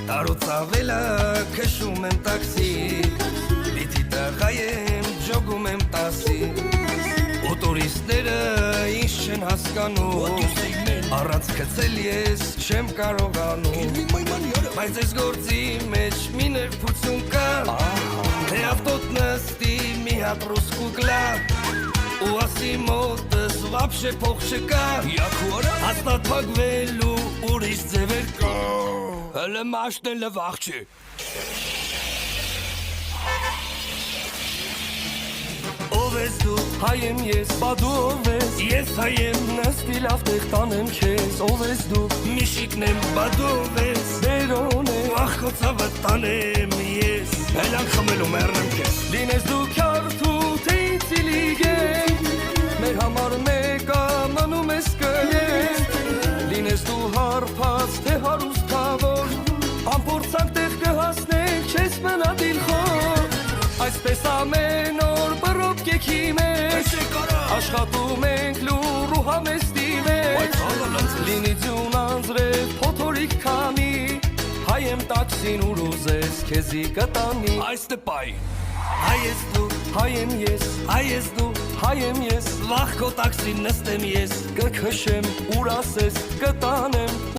Տարուց ավելը քշում եմ տաքսի Պիտի տղայեմ ջոգում եմ տասի Ու տուրիստները ինչ չեն հասկանում Առանց գցել ես չեմ կարողանում Բայց այս գործի մեջ մի նրբություն կա Թե ավտոտ նստի մի հատ ռուսկու կլա Ու ասի մոտս վաբշե փող չկա Հաստատ փակվելու ուրիշ ձևեր կա Հələ մաշնելը վաղ չի Ով ես դու, հայ եմ ես, բա դու ով ես Ես հայ եմ, նստի լավ տեղ տանեմ քեզ Ով ես դու, միշիկն եմ, բա դու ով ես Բերոն եմ, ախ քո ցավը տանեմ ես Հելան խմելու մեռնեմ քեզ Լինես դու քյարթու, թե ինձ իլիգեն Մեր համար մեկա մնում ես կլեն Լինես դու հարփած, թե հարուսթավոր Ամպորցանք տեղ կհասնենք, չես մնա դիլխոր Այսպես ամեն օր բռոպ կեքի մեջ Աշխատում ենք լուր ու համեստի մեջ Լինի ձյուն անձրև, փոթորիկ քամի Հայ եմ տաքսին ուր ուզես, քեզի կտանի Այս տպայ Հայ ես դու, հայ եմ ես, հայ ես դու, հայ եմ ես Վախ քո տաքսին նստեմ ես, կքշեմ, ուր ասես, կտանեմ